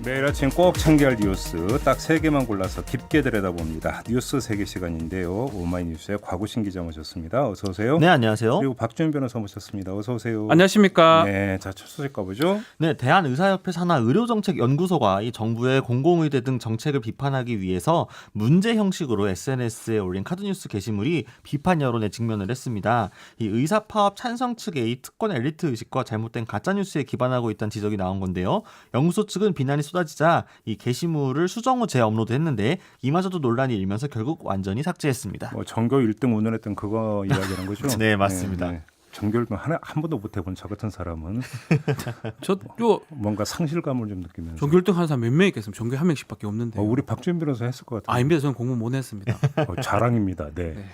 매일 아침 꼭 챙겨야 할 뉴스 딱 3개만 골라서 깊게 들여다봅니다. 뉴스 세계 시간인데요. 오마이뉴스의 곽우신 기자 모셨습니다. 어서 오세요. 네, 안녕하세요. 그리고 박주현 변호사 모셨습니다. 어서 오세요. 안녕하십니까. 네, 자 첫 소식 가보죠. 네, 대한의사협회 산하 의료정책연구소가 이 정부의 공공의대 등 정책을 비판하기 위해서 문제 형식으로 SNS에 올린 카드뉴스 게시물이 비판 여론에 직면을 했습니다. 이 의사파업 찬성 측의 이 특권 엘리트 의식과 잘못된 가짜뉴스에 기반하고 있다는 지적이 나온 건데요. 연구소 측은 비난이 쏟아지자 이 게시물을 수정 후 재업로드했는데 이마저도 논란이 일면서 결국 완전히 삭제했습니다. 뭐 전교 1등 운운했던 그거 이야기하는 거죠? 네, 맞습니다. 네. 전교 1등 한 번도 못 해본 저 같은 사람은 저요 뭔가 상실감을 좀 느끼면서. 전교 1등 하는 사람 몇 명 있겠습니까? 전교 한 명씩밖에 없는데. 우리 박주현 변호사 했을 것 같아요. 아닙니다. 저는 공부 못 했습니다. 자랑입니다. 네. 네.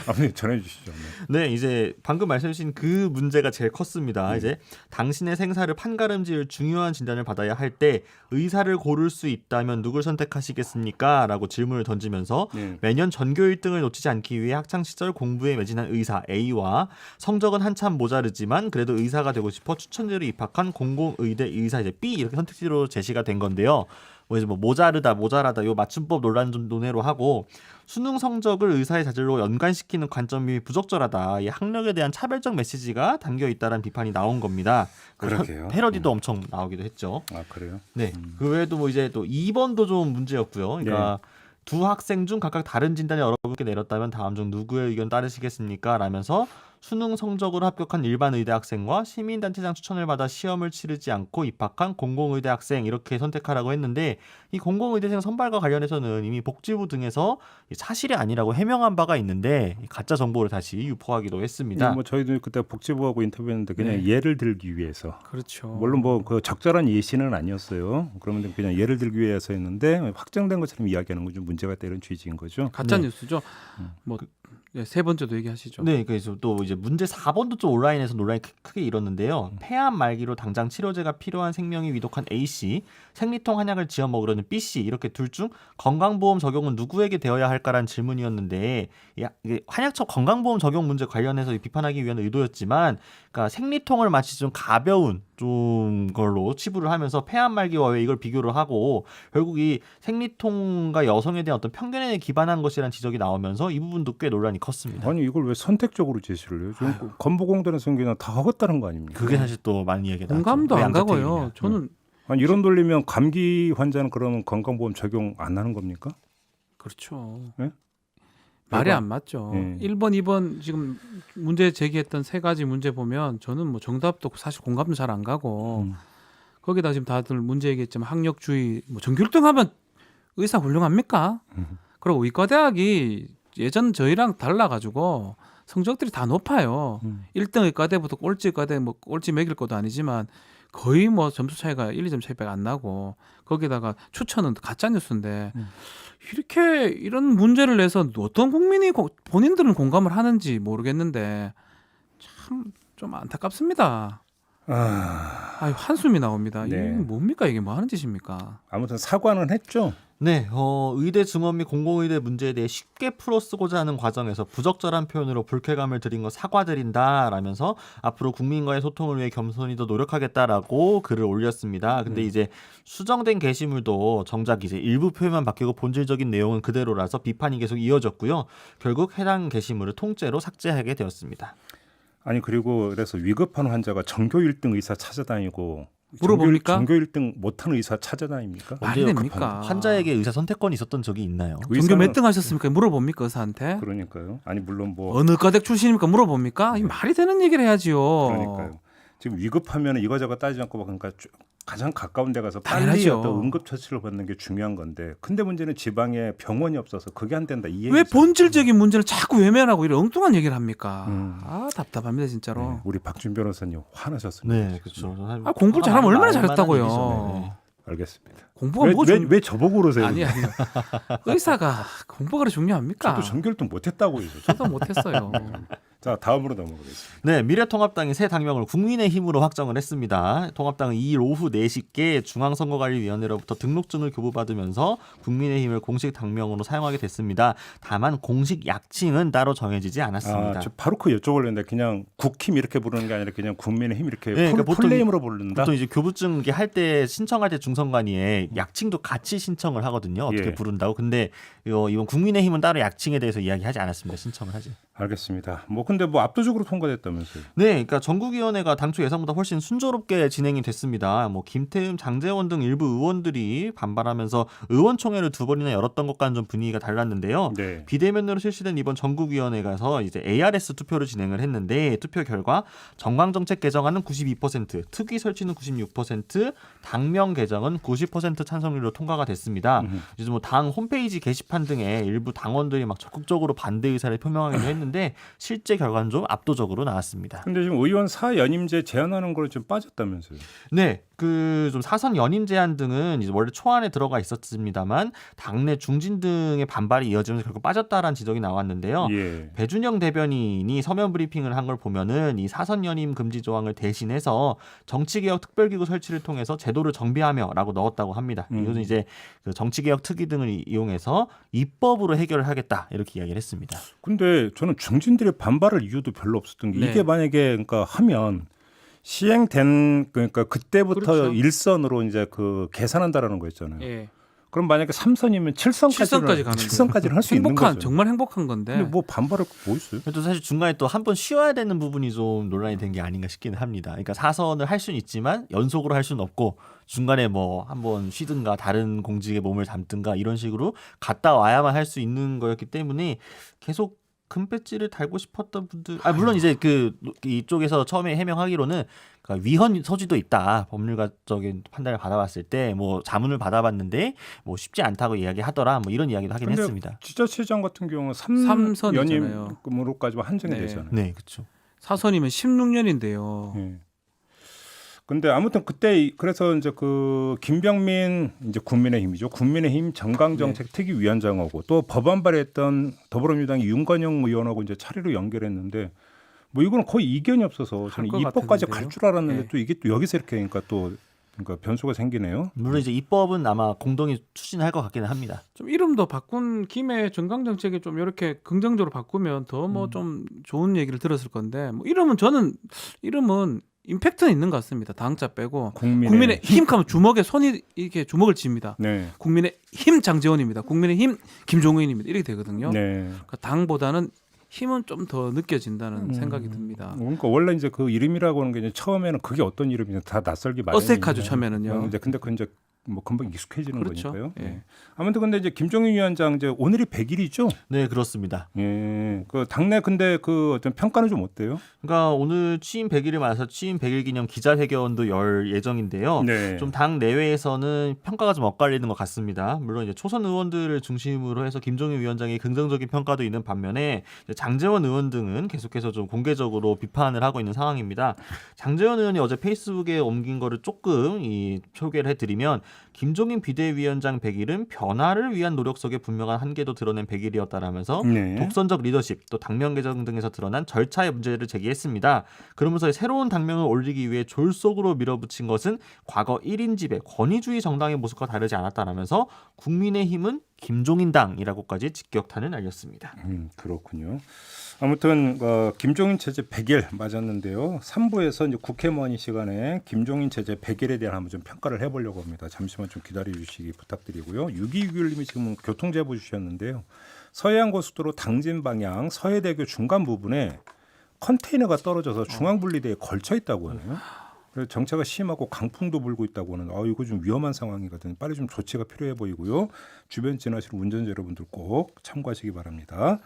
아버님 전해주시죠. 네, 이제 방금 말씀해주신 그 문제가 제일 컸습니다. 이제 당신의 생사를 판가름지을 중요한 진단을 받아야 할 때 의사를 고를 수 있다면 누굴 선택하시겠습니까? 라고 질문을 던지면서 네. 매년 전교 1등을 놓치지 않기 위해 학창시절 공부에 매진한 의사 A와 성적은 한참 모자르지만 그래도 의사가 되고 싶어 추천제로 입학한 공공의대 의사 이제 B 이렇게 선택지로 제시가 된 건데요. 뭐 모자르다 요 맞춤법 논란 좀 논의로 하고 수능 성적을 의사의 자질로 연관시키는 관점이 부적절하다. 이 학력에 대한 차별적 메시지가 담겨 있다는 비판이 나온 겁니다. 그러게요. 패러디도 엄청 나오기도 했죠. 아 그래요? 네. 그 외에도 뭐 이제 또 2번도 좀 문제였고요. 그러니까 두 학생 중 각각 다른 진단을 여러분께 내렸다면 다음 중 누구의 의견 따르시겠습니까? 라면서 수능 성적으로 합격한 일반 의대 학생과 시민단체장 추천을 받아 시험을 치르지 않고 입학한 공공의대 학생 이렇게 선택하라고 했는데 이 공공의대생 선발과 관련해서는 이미 복지부 등에서 사실이 아니라고 해명한 바가 있는데 가짜 정보를 다시 유포하기도 했습니다. 뭐 저희도 그때 복지부하고 인터뷰했는데 그냥 네. 예를 들기 위해서. 그렇죠. 물론 뭐 그 적절한 예시는 아니었어요. 그러면 그냥 예를 들기 위해서 했는데 확정된 것처럼 이야기하는 건 좀 문제가 있다 이런 취지인 거죠. 가짜 네. 뉴스죠. 뭐 세 번째도 얘기하시죠. 네, 그래서 또 이제 문제 4번도 좀 온라인에서 논란이 크게 일었는데요. 폐암 말기로 당장 치료제가 필요한 생명이 위독한 A 씨, 생리통 한약을 지어 먹으려는 B 씨 이렇게 둘 중 건강보험 적용은 누구에게 되어야 할까라는 질문이었는데 이게 한약처 건강보험 적용 문제 관련해서 비판하기 위한 의도였지만, 그러니까 생리통을 마치 좀 가벼운 좀 걸로 치부를 하면서 폐암 말기와 왜 이걸 비교를 하고 결국 이 생리통과 여성에 대한 어떤 편견에 기반한 것이라는 지적이 나오면서 이 부분도 꽤 논란이 컸습니다. 아니 이걸 왜 선택적으로 제시를 해요? 지금 건보공단에서 그냥 다 하겠다는 거 아닙니까? 그게 사실 또 많이 얘기가 나죠. 공감도 왜 안 가고요. 양자택일이냐. 저는 아니 이런 돌리면 감기 환자는 그러면 건강보험 적용 안 하는 겁니까? 그렇죠. 네? 말이 내가- 안 맞죠. 네. 1번, 2번 지금 문제 제기했던 세 가지 문제 보면 저는 뭐 정답도 사실 공감도 잘 안 가고 거기다 지금 다들 문제 얘기했지만 학력주의 뭐 전교 1등 하면 의사 훌륭합니까? 그리고 의과대학이 예전 저희랑 달라가지고 성적들이 다 높아요. 1등 의과대부터 꼴찌 의과대 뭐 꼴찌 매길 것도 아니지만 거의 뭐 점수 차이가 1, 2점 차이밖에 안 나고 거기다가 추천은 가짜 뉴스인데 이렇게 이런 문제를 내서 어떤 국민이 본인들은 공감을 하는지 모르겠는데 참 좀 안타깝습니다. 아유, 한숨이 나옵니다. 네. 이게 뭡니까 이게 뭐 하는 짓입니까? 아무튼 사과는 했죠. 네, 의대 증원 및 공공의대 문제에 대해 쉽게 풀어쓰고자 하는 과정에서 부적절한 표현으로 불쾌감을 드린 거 사과드린다라면서 앞으로 국민과의 소통을 위해 겸손히 더 노력하겠다라고 글을 올렸습니다. 근데 이제 수정된 게시물도 정작 이제 일부 표현만 바뀌고 본질적인 내용은 그대로라서 비판이 계속 이어졌고요. 결국 해당 게시물을 통째로 삭제하게 되었습니다. 아니 그리고 그래서 위급한 환자가 전교 1등 의사 찾아다니고 물어봅니까? 전교 1등 못하는 의사 찾아다닙니까? 말이 언제요? 됩니까? 환자에게 의사 선택권이 있었던 적이 있나요? 전교 의사는- 몇 등 하셨습니까? 물어봅니까 의사한테? 그러니까요. 아니 물론 뭐 어느 과대학 출신입니까? 물어봅니까? 이 말이 되는 얘기를 해야지요. 그러니까요. 지금 위급하면 이거저거 따지지 않고 막 그러니까 가장 가까운 데 가서 빨리 당연하죠. 어떤 응급 처치를 받는 게 중요한 건데 근데 문제는 지방에 병원이 없어서 그게 안 된다 이 얘기죠. 왜 본질적인 문제를 자꾸 외면하고 이런 엉뚱한 얘기를 합니까? 음. 아 답답합니다 진짜로. 네, 우리 박준 변호사님 화나셨습니다. 네, 지금. 그렇죠. 아, 공부를 잘하면 얼마나 잘했다고요. 네. 알겠습니다. 공부가 뭐 중... 왜 저보고 그러세요? 아니 의사가 공부가 그렇게 중요합니까? 저도 전교 1등 못했다고요. 저도 못했어요. 자, 다음으로 넘어가겠습니다. 네, 미래통합당이 새 당명을 국민의힘으로 확정을 했습니다. 통합당은 2일 오후 4시께 중앙선거관리위원회로부터 등록증을 교부받으면서 국민의힘을 공식 당명으로 사용하게 됐습니다. 다만 공식 약칭은 따로 정해지지 않았습니다. 저 바로 그 여쭤보려고 했는데 그냥 국힘 이렇게 부르는 게 아니라 그냥 국민의힘 이렇게 네, 그러니까 보통 풀네임으로 부른다. 보통 이제 교부증 할 때 신청할 때 중선관위에 약칭도 같이 신청을 하거든요. 어떻게 예. 부른다고. 근데 이번 국민의힘은 따로 약칭에 대해서 이야기하지 않았습니다. 신청을 하지. 알겠습니다. 뭐 근데 뭐 압도적으로 통과됐다면서요. 네, 그러니까 전국위원회가 당초 예상보다 훨씬 순조롭게 진행이 됐습니다. 뭐 김태흠, 장제원 등 일부 의원들이 반발하면서 의원총회를 2번이나 열었던 것과는 좀 분위기가 달랐는데요. 네. 비대면으로 실시된 이번 전국위원회가서 이제 ARS 투표를 진행을 했는데 투표 결과 정강정책 개정안은 92%, 특위 설치는 96%, 당명 개정은 90% 찬성률로 통과가 됐습니다. 이제 뭐 당 홈페이지 게시판 등에 일부 당원들이 막 적극적으로 반대 의사를 표명하기도 했는데 실제 결과는 좀 압도적으로 나왔습니다. 근데 지금 의원 사연임제 제한하는 걸 좀 빠졌다면서요. 네, 그 좀 사선 연임 제한 등은 이제 원래 초안에 들어가 있었습니다만 당내 중진 등의 반발이 이어지면서 결국 빠졌다라는 지적이 나왔는데요. 예. 배준영 대변인이 서면 브리핑을 한 걸 보면은 이 사선 연임 금지 조항을 대신해서 정치개혁 특별기구 설치를 통해서 제도를 정비하며라고 넣었다고 합니다. 이것은 이제 그 정치개혁 특위 등을 이용해서 입법으로 해결을 하겠다 이렇게 이야기를 했습니다. 근데 저는 중진들의 반발할 이유도 별로 없었던 게 네. 이게 만약에 그러니까 하면 시행된 그러니까 그때부터 그렇죠. 일선으로 이제 그 계산한다라는 거였잖아요. 예. 그럼 만약에 3선이면 7선까지는 7선까지 가는 7선까지는 할 수 있는 행복한 거죠. 정말 행복한 건데. 근데 뭐 반발할 거 뭐 있어요? 그래도 사실 중간에 또 한 번 쉬어야 되는 부분이 좀 논란이 된 게 아닌가 싶기는 합니다. 그러니까 사선을 할 수는 있지만 연속으로 할 수는 없고 중간에 뭐 한 번 쉬든가 다른 공직에 몸을 담든가 이런 식으로 갔다 와야만 할 수 있는 거였기 때문에 계속 금배지를 달고 싶었던 분들, 물론 이제 그 이쪽에서 처음에 해명하기로는 그러니까 위헌 소지도 있다. 법률가적인 판단을 받아봤을 때 뭐 자문을 받아봤는데 뭐 쉽지 않다고 이야기하더라. 뭐 이런 이야기도 하긴 근데 했습니다. 지자체장 같은 경우는 삼선이잖아요. 연임으로까지만 한정이 네. 되잖아요. 네, 그렇죠. 사선이면 16년인데요. 예. 근데 아무튼 그때 그래서 이제 그 김병민 이제 국민의힘이죠. 국민의힘 정강정책 특위위원장하고 또 법안 발의했던 더불어민주당의 윤건영 의원하고 이제 차례로 연결했는데 뭐 이거는 거의 이견이 없어서 저는 것 입법까지 같았는데요. 갈 줄 알았는데 네. 또 이게 또 여기서 이렇게 그러니까 또 그러니까 변수가 생기네요. 물론 이제 입법은 아마 공동이 추진할 것 같기는 합니다. 좀 이름도 바꾼 김에 정강 정책에 좀 이렇게 긍정적으로 바꾸면 더 뭐 좀 좋은 얘기를 들었을 건데 뭐 이름은 임팩트는 있는 것 같습니다. 당자 빼고 국민의 힘 하면 주먹에 손이 이렇게 주먹을 쥡니다. 네. 국민의 힘 장제원입니다. 국민의 힘 김종인입니다. 이렇게 되거든요. 네. 그러니까 당보다는 힘은 좀 더 느껴진다는 생각이 듭니다. 그러니까 원래 이제 그 이름이라고 하는 게 이제 처음에는 그게 어떤 이름이냐 다 낯설기 마련이에요. 어색하죠 처음에는요. 근데 그 이제 뭐 금방 익숙해지는 그렇죠. 거니까요. 예. 네. 아무튼 근데 이제 김종인 위원장 이제 오늘이 100일이죠. 네, 그렇습니다. 예. 그 당내 근데 그 어떤 평가는 좀 어때요? 그러니까 오늘 취임 100일을 맞아서 취임 100일 기념 기자회견도 열 예정인데요. 네. 좀 당 내외에서는 평가가 좀 엇갈리는 것 같습니다. 물론 이제 초선 의원들을 중심으로 해서 김종인 위원장의 긍정적인 평가도 있는 반면에 이제 장제원 의원 등은 계속해서 좀 공개적으로 비판을 하고 있는 상황입니다. 장제원 의원이 어제 페이스북에 옮긴 거를 조금 소개를 해드리면 김종인 비대위원장 100일은 변화를 위한 노력 속에 분명한 한계도 드러낸 100일이었다라면서 네. 독선적 리더십 또 당명 개정 등에서 드러난 절차의 문제를 제기했습니다. 그러면서 새로운 당명을 올리기 위해 졸속으로 밀어붙인 것은 과거 1인 지배 권위주의 정당의 모습과 다르지 않았다라면서 국민의힘은 김종인당이라고까지 직격탄을 날렸습니다. 그렇군요. 아무튼 김종인 체제 100일 맞았는데요. 3부에서 이제 국회 모니 시간에 김종인 체제 100일에 대한 한번 좀 평가를 해보려고 합니다. 잠시만 좀 기다려주시기 부탁드리고요. 6261님이 지금 교통제보 주셨는데요. 서해안 고속도로 당진 방향 서해대교 중간 부분에 컨테이너가 떨어져서 중앙분리대에 걸쳐 있다고 하네요. 그래서 정체가 심하고 강풍도 불고 있다고 하는 이거 좀 위험한 상황이거든요. 빨리 좀 조치가 필요해 보이고요. 주변 지나시는 운전자 여러분들 꼭 참고하시기 바랍니다.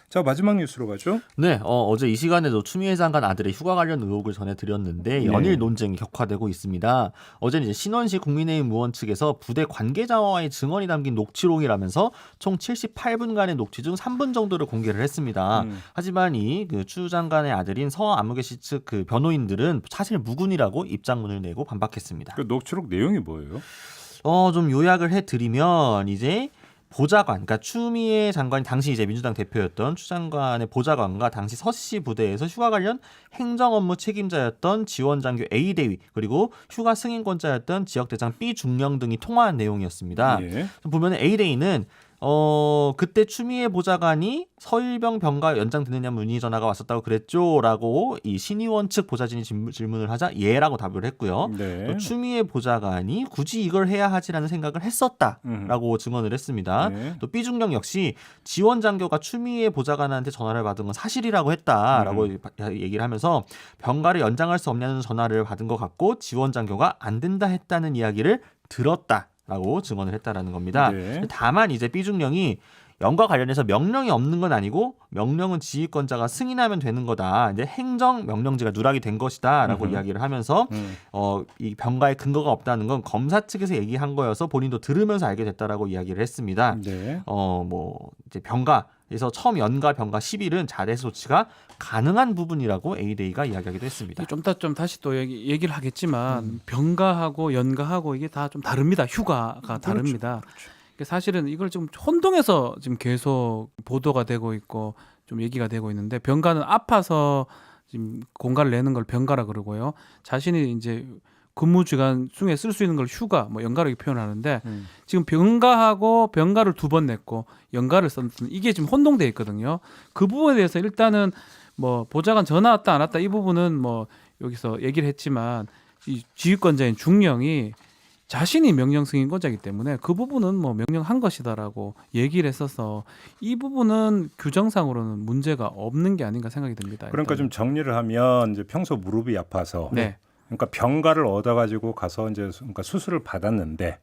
자, 마지막 뉴스로 가죠. 네, 어제 이 시간에도 추미애 장관 아들의 휴가 관련 의혹을 전해드렸는데 연일 논쟁이 격화되고 있습니다. 어제는 이제 신원식 국민의힘 의원 측에서 부대 관계자와의 증언이 담긴 녹취록이라면서 총 78분간의 녹취 중 3분 정도를 공개를 했습니다. 하지만 추 장관의 아들인 서아무개 씨 측 그 변호인들은 사실 무근이라고 입장문을 내고 반박했습니다. 그 녹취록 내용이 뭐예요? 좀 요약을 해드리면 이제 보좌관, 그러니까 추미애 장관이 당시 이제 민주당 대표였던 추 장관의 보좌관과 당시 서씨 부대에서 휴가 관련 행정 업무 책임자였던 지원장교 A 대위 그리고 휴가 승인권자였던 지역대장 B 중령 등이 통화한 내용이었습니다. 예. 보면 A 대위는 그때 추미애 보좌관이 서일병 병가 연장되느냐 문의 전화가 왔었다고 그랬죠라고 이 신의원 측 보좌진이 질문을 하자 예라고 답을 했고요. 네. 또 추미애 보좌관이 굳이 이걸 해야 하지라는 생각을 했었다라고 증언을 했습니다. 네. 또 B중령 역시 지원 장교가 추미애 보좌관한테 전화를 받은 건 사실이라고 했다라고 얘기를 하면서 병가를 연장할 수 없냐는 전화를 받은 것 같고 지원 장교가 안 된다 했다는 이야기를 들었다라고 증언을 했다라는 겁니다. 네. 다만 이제 B중령이 연과 관련해서 명령이 없는 건 아니고 명령은 지휘권자가 승인하면 되는 거다. 이제 행정 명령제가 누락이 된 것이다라고 이야기를 하면서 이 병가에 근거가 없다는 건 검사 측에서 얘기한 거여서 본인도 들으면서 알게 됐다라고 이야기를 했습니다. 네. 뭐 이제 병가에서 처음 연가 병가 10일은 자대수 조치가 가능한 부분이라고 A데이가 이야기하기도 했습니다. 좀 다시 또 얘기를 하겠지만 병가하고 연가하고 이게 다 좀 다릅니다. 휴가가 다릅니다. 그렇죠. 사실은 이걸 지금 혼동해서 지금 계속 보도가 되고 있고 좀 얘기가 되고 있는데 병가는 아파서 지금 공가를 내는 걸 병가라 그러고요. 자신이 이제 근무 기간 중에 쓸 수 있는 걸 휴가, 뭐 연가로 이렇게 표현하는데 지금 병가하고 병가를 2번 냈고 연가를 썼는 이게 지금 혼동돼 있거든요. 그 부분에 대해서 일단은 뭐 보좌관 전화 왔다 안 왔다 이 부분은 뭐 여기서 얘기를 했지만 이 지휘권자인 중령이 자신이 명령 승인권자이기 때문에 그 부분은 뭐 명령한 것이다라고 얘기를 했어서 이 부분은 규정상으로는 문제가 없는 게 아닌가 생각이 듭니다. 그러니까 일단은. 좀 정리를 하면 이제 평소 무릎이 아파서 네. 그러니까 병가를 얻어가지고 가서 이제 그러니까 수술을 받았는데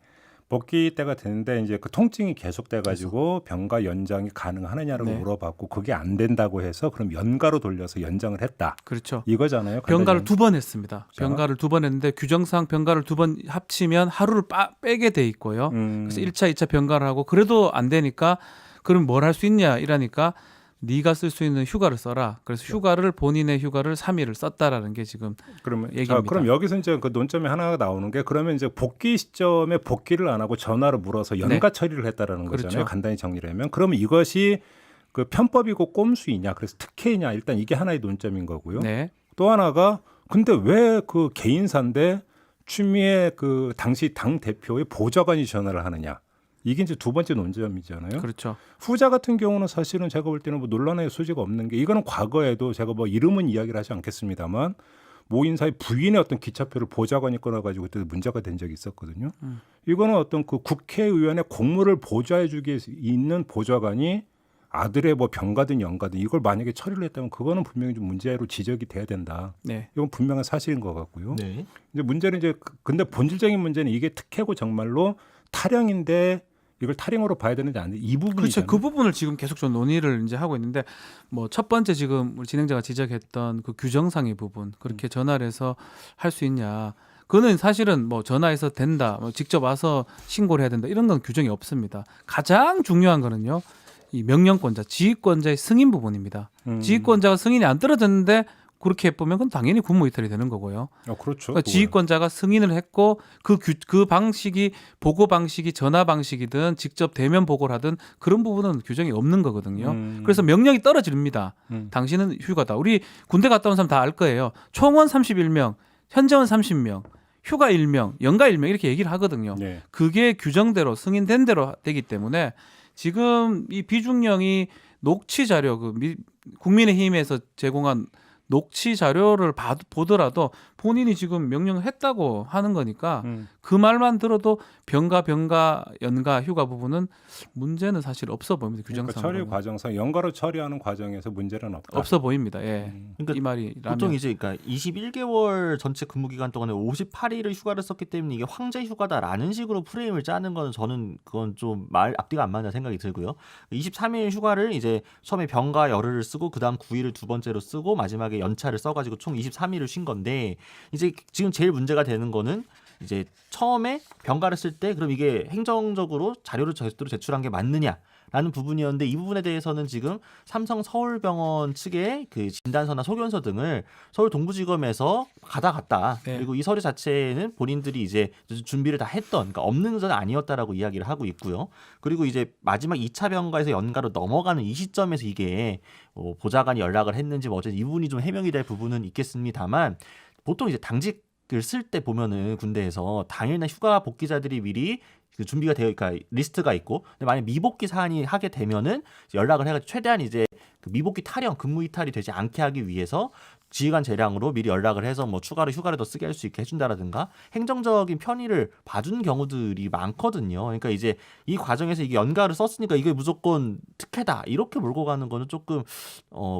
복귀 때가 됐는데 이제 그 통증이 계속돼가지고 병가 연장이 가능하느냐라고 네. 물어봤고 그게 안 된다고 해서 그럼 연가로 돌려서 연장을 했다. 그렇죠. 이거잖아요. 병가를 간단히. 2번 했습니다. 병가를 2번 했는데 규정상 병가를 2번 합치면 하루를 빼게 돼 있고요. 그래서 1차, 2차 병가를 하고 그래도 안 되니까 그럼 뭘 할 수 있냐 이러니까 네가 쓸 수 있는 휴가를 써라. 그래서 휴가를 본인의 휴가를 3일을 썼다라는 게 지금 그러면 얘기입니다. 그럼 여기서 이제 그 논점이 하나가 나오는 게 그러면 이제 복귀 시점에 복귀를 안 하고 전화로 물어서 연가 처리를 했다라는 거잖아요. 그렇죠. 간단히 정리를 하면 그러면 이것이 그 편법이고 꼼수이냐 그래서 특혜이냐 일단 이게 하나의 논점인 거고요. 네. 또 하나가 근데 왜 그 개인사인데 추미애 그 당시 당 대표의 보좌관이 전화를 하느냐? 이게 이제 두 번째 논점이잖아요. 그렇죠. 후자 같은 경우는 사실은 제가 볼 때는 뭐 논란의 소지가 없는 게 이거는 과거에도 제가 뭐 이름은 이야기를 하지 않겠습니다만 모 인사의 부인의 어떤 기차표를 보좌관이 끊어가지고 그때 문제가 된 적이 있었거든요. 이거는 어떤 그 국회의원의 공무를 보좌해주기 있는 보좌관이 아들의 뭐 병가든 연가든 이걸 만약에 처리를 했다면 그거는 분명히 좀 문제로 지적이 돼야 된다. 네. 이건 분명한 사실인 것 같고요. 네. 이제 문제는 이제 근데 본질적인 문제는 이게 특혜고 정말로 탈영인데 이걸 탈영으로 봐야 되는지 안 돼. 이 부분이잖아요. 그렇죠. 그 부분을 지금 계속 좀 논의를 이제 하고 있는데 뭐 첫 번째 지금 우리 진행자가 지적했던 그 규정상의 부분 그렇게 전화를 해서 할 수 있냐. 그거는 사실은 뭐 전화해서 된다, 뭐 직접 와서 신고를 해야 된다 이런 건 규정이 없습니다. 가장 중요한 거는요. 이 명령권자, 지휘권자의 승인 부분입니다. 지휘권자가 승인이 안 떨어졌는데 그렇게 보면 그건 당연히 군무 이탈이 되는 거고요. 그렇죠. 그러니까 지휘권자가 승인을 했고 그 방식이 보고 방식이 전화 방식이든 직접 대면 보고를 하든 그런 부분은 규정이 없는 거거든요. 그래서 명령이 떨어집니다. 당신은 휴가다. 우리 군대 갔다 온 사람 다 알 거예요. 총원 31명, 현재원 30명, 휴가 1명, 연가 1명 이렇게 얘기를 하거든요. 네. 그게 규정대로 승인된 대로 되기 때문에 지금 이 비중령이 녹취 자료 국민의힘에서 제공한 녹취 자료를 보더라도 본인이 지금 명령을 했다고 하는 거니까 그 말만 들어도 병가, 연가, 휴가 부분은 문제는 사실 없어 보입니다. 규정상. 그러니까 처리 과정상 연가로 처리하는 과정에서 문제는 없다. 없어 보입니다. 예. 그러니까 이 말이 보통 이제 그러니까 21개월 전체 근무 기간 동안에 58일을 휴가를 썼기 때문에 이게 황제 휴가다라는 식으로 프레임을 짜는 거는 저는 그건 좀 말 앞뒤가 안 맞는 생각이 들고요. 23일 휴가를 이제 처음에 병가 열흘을 쓰고 그다음 9일을 두 번째로 쓰고 마지막에 연차를 써가지고 총 23일을 쉰 건데 이제 지금 제일 문제가 되는 거는 이제 처음에 병가를 쓸 때 그럼 이게 행정적으로 자료를 제대로 제출한 게 맞느냐라는 부분이었는데 이 부분에 대해서는 지금 삼성 서울병원 측의 그 진단서나 소견서 등을 서울 동부지검에서 받아갔다. 네. 그리고 이 서류 자체는 본인들이 이제 준비를 다 했던, 그러니까 없는 건 아니었다라고 이야기를 하고 있고요. 그리고 이제 마지막 2차 병가에서 연가로 넘어가는 이 시점에서 이게 보좌관이 연락을 했는지 뭐 어쨌든 이 부분이 좀 해명이 될 부분은 있겠습니다만 보통 이제 당직을 쓸 때 보면은 군대에서 당일날 휴가 복귀자들이 미리 그 준비가 되어, 그러니까 리스트가 있고, 근데 만약 미복귀 사안이 하게 되면은 연락을 해가지고 최대한 이제 그 미복귀 탈영, 근무 이탈이 되지 않게 하기 위해서 지휘관 재량으로 미리 연락을 해서 뭐 추가로 휴가를 더 쓰게 할 수 있게 해준다라든가 행정적인 편의를 봐준 경우들이 많거든요. 그러니까 이제 이 과정에서 이게 연가를 썼으니까 이게 무조건 특혜다 이렇게 몰고 가는 거는 조금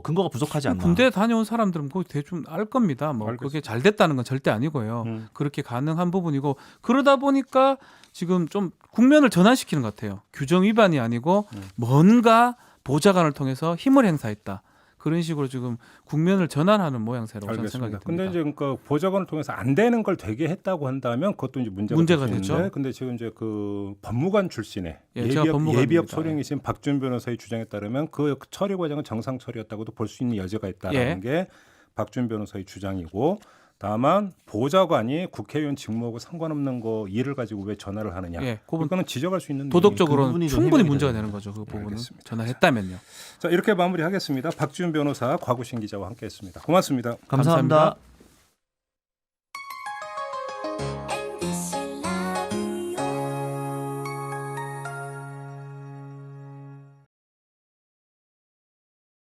근거가 부족하지 않나. 군대 다녀온 사람들은 거의 대충 알 겁니다. 뭐 알겠습니다. 그게 잘 됐다는 건 절대 아니고요. 그렇게 가능한 부분이고 그러다 보니까 지금 좀 국면을 전환시키는 것 같아요. 규정 위반이 아니고 뭔가 보좌관을 통해서 힘을 행사했다. 그런 식으로 지금 국면을 전환하는 모양새라고 저는 생각이 알겠습니다. 듭니다. 근데 이제 그러니까 보좌관을 통해서 안 되는 걸 되게 했다고 한다면 그것도 이제 문제가 될 수 있는데, 되죠. 근데 지금 이제 그 법무관 출신의 예, 제가 법무관입니다. 예비역 소령이신 박준 변호사의 주장에 따르면 그 처리 과정은 정상 처리였다고도 볼 수 있는 여지가 있다는 게 박준 변호사의 주장이고, 다만 보좌관이 국회의원 직무하고 상관없는 거 일을 가지고 왜 전화를 하느냐, 예, 그건 이거는 지적할 수 있는 도덕적으로는 부분이 좀 충분히 해명이 문제가 되는 되는 거죠. 그 부분은 알겠습니다. 전화했다면요. 자, 이렇게 마무리하겠습니다. 박준 변호사, 곽우신 기자와 함께했습니다. 고맙습니다. 감사합니다.